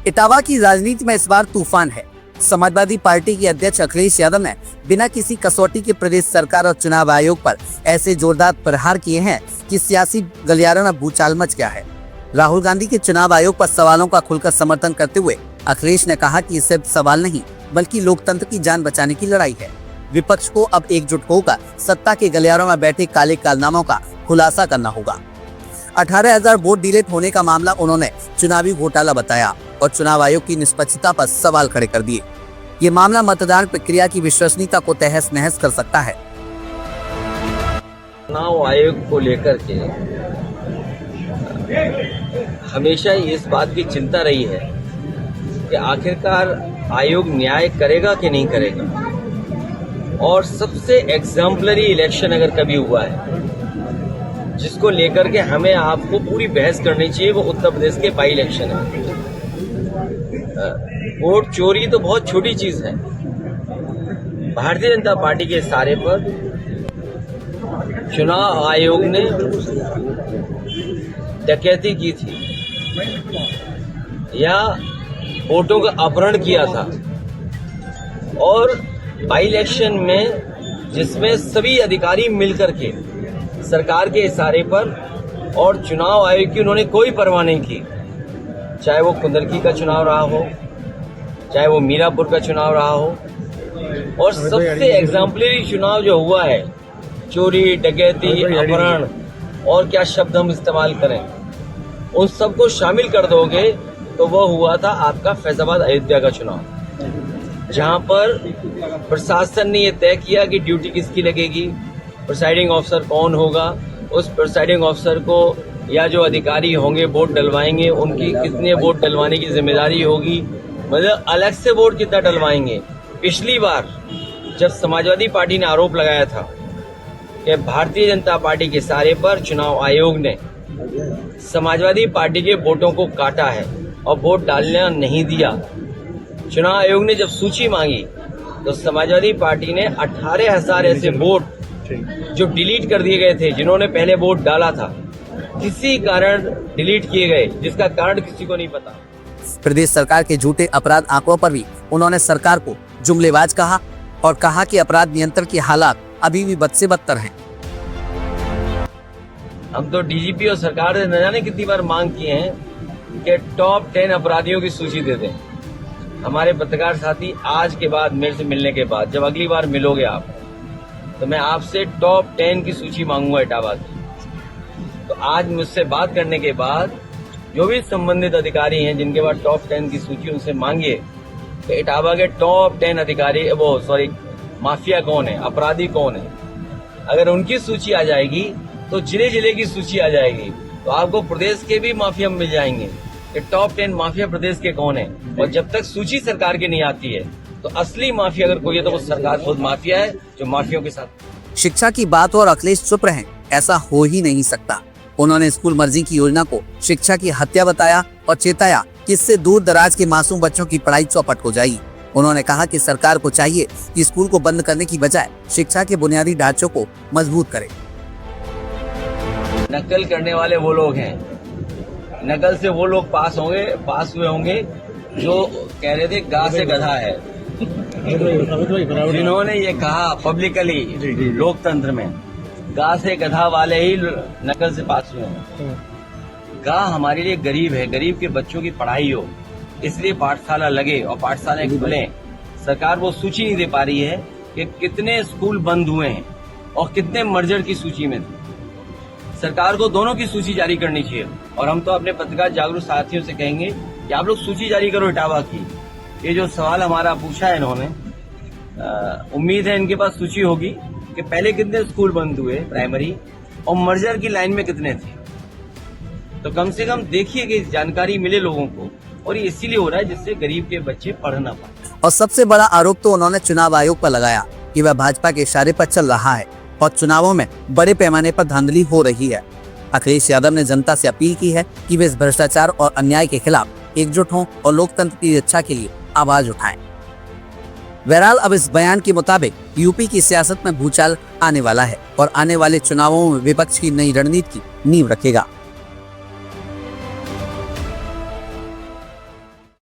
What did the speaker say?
इटावा की राजनीति में इस बार तूफान है। समाजवादी पार्टी के अध्यक्ष अखिलेश यादव ने बिना किसी कसौटी के प्रदेश सरकार और चुनाव आयोग पर ऐसे जोरदार प्रहार किए हैं कि सियासी गलियारों में भूचाल मच गया है। राहुल गांधी के चुनाव आयोग पर सवालों का खुलकर समर्थन करते हुए अखिलेश ने कहा कि इससे सवाल नहीं बल्कि लोकतंत्र की जान बचाने की लड़ाई है। विपक्ष को अब एकजुट होकर सत्ता के गलियारों में बैठे काले कारनामों का खुलासा करना होगा। 18,000 वोट डिलीट होने का मामला उन्होंने चुनावी घोटाला बताया और चुनाव आयोग की निष्पक्षता पर सवाल खड़े कर दिए। ये मामला मतदान प्रक्रिया की विश्वसनीयता को तहस नहस कर सकता है। चुनाव आयोग को लेकर के हमेशा इस बात की चिंता रही है कि आखिरकार आयोग न्याय करेगा कि नहीं करेगा। और सबसे एग्जाम्पलरी इलेक्शन अगर कभी हुआ है जिसको लेकर के हमें आपको पूरी बहस करनी चाहिए, वो उत्तर प्रदेश के बाई इलेक्शन है। वोट चोरी तो बहुत छोटी चीज है। भारतीय जनता पार्टी के इशारे पर चुनाव आयोग ने डकैती की थी या वोटों का अपहरण किया था, और बाई इलेक्शन में जिसमें सभी अधिकारी मिलकर के सरकार के इशारे पर और चुनाव आयोग की उन्होंने कोई परवाह नहीं की, चाहे वो कुंदरकी का चुनाव रहा हो, चाहे वो मीरापुर का चुनाव रहा हो। और सबसे एग्जाम्पलरी चुनाव जो हुआ है, चोरी, डकैती, अपहरण और क्या शब्द हम इस्तेमाल करें, उन सबको शामिल कर दोगे तो वो हुआ था आपका फैजाबाद अयोध्या का चुनाव, जहां पर प्रशासन ने ये तय किया कि ड्यूटी किसकी लगेगी, प्रिसाइडिंग ऑफिसर कौन होगा, उस प्रिसाइडिंग ऑफिसर को या जो अधिकारी होंगे वोट डलवाएंगे उनकी कितने वोट डलवाने की जिम्मेदारी होगी, मतलब अलग से वोट कितना डलवाएंगे। पिछली बार जब समाजवादी पार्टी ने आरोप लगाया था कि भारतीय जनता पार्टी के इशारे पर चुनाव आयोग ने समाजवादी पार्टी के वोटों को काटा है और वोट डालने नहीं दिया, चुनाव आयोग ने जब सूची मांगी तो समाजवादी पार्टी ने 18,000 ऐसे वोट जो डिलीट कर दिए गए थे, जिन्होंने पहले वोट डाला था, किसी कारण डिलीट किए गए, जिसका कारण किसी को नहीं पता। प्रदेश सरकार के झूठे अपराध आंकड़ों पर भी उन्होंने सरकार को जुमलेबाज कहा और कहा कि अपराध नियंत्रण के हालात अभी भी बद से बदतर हैं। हम तो डीजीपी और सरकार से न जाने कितनी बार मांग किए हैं कि टॉप 10 अपराधियों की सूची दे दें। हमारे पत्रकार साथी आज के बाद मेरे से मिलने के बाद जब अगली बार मिलोगे आप, तो मैं आपसे टॉप 10 की सूची मांगूंगा इटावा की। तो आज मुझसे बात करने के बाद जो भी संबंधित अधिकारी हैं जिनके पास टॉप 10 की सूची, उनसे मांगिए कि इटावा के टॉप 10 अधिकारी माफिया कौन है, अपराधी कौन है। अगर उनकी सूची आ जाएगी तो जिले जिले की सूची आ जाएगी, तो आपको प्रदेश के भी माफिया मिल जाएंगे कि टॉप 10 माफिया प्रदेश के कौन है। और जब तक सूची सरकार की नहीं आती है तो असली माफिया अगर कोई है तो वो सरकार खुद माफिया है जो माफियों के साथ। शिक्षा की बात हो और अखिलेश चुप रहें, ऐसा हो ही नहीं सकता। उन्होंने स्कूल मर्जी की योजना को शिक्षा की हत्या बताया और चेताया कि इससे दूर दराज के मासूम बच्चों की पढ़ाई चौपट हो जाएगी। उन्होंने कहा कि सरकार को चाहिए कि स्कूल को बंद करने की बजाय शिक्षा के बुनियादी ढांचों को मजबूत करे। नकल करने वाले वो लोग हैं, नकल से वो लोग पास हुए होंगे जो कह रहे थे गा से गधा है, जिन्होंने ये कहा पब्लिकली लोकतंत्र में, गा से गधा वाले ही नकल से पास हुए हैं। गा हमारे लिए गरीब है, गरीब के बच्चों की पढ़ाई हो, इसलिए पाठशाला लगे और पाठशालाएं खुले। सरकार वो सूची नहीं दे पा रही है कि कितने स्कूल बंद हुए हैं और कितने मर्जर की सूची में थे। सरकार को दोनों की सूची जारी करनी चाहिए। और हम तो अपने पत्रकार जागरूक साथियों से कहेंगे कि आप लोग सूची जारी करो इटावा की। ये जो सवाल हमारा पूछा है इन्होंने, उम्मीद है इनके पास सूची होगी कि पहले कितने स्कूल बंद हुए प्राइमरी और मर्जर की लाइन में कितने थे। तो कम से कम देखिए कि जानकारी मिले लोगों को, और ये इसीलिए हो रहा है जिससे गरीब के बच्चे पढ़ ना पाए। और सबसे बड़ा आरोप तो उन्होंने चुनाव आयोग पर लगाया कि वह भाजपा के इशारे पर चल रहा है और चुनावों में बड़े पैमाने पर धांधली हो रही है। अखिलेश यादव ने जनता से अपील की है कि वे इस भ्रष्टाचार और अन्याय के खिलाफ एकजुट हों और लोकतंत्र की रक्षा के लिए आवाज उठाएं। बहरहाल अब इस बयान के मुताबिक यूपी की सियासत में भूचाल आने वाला है और आने वाले चुनावों में विपक्ष की नई रणनीति की नींव रखेगा।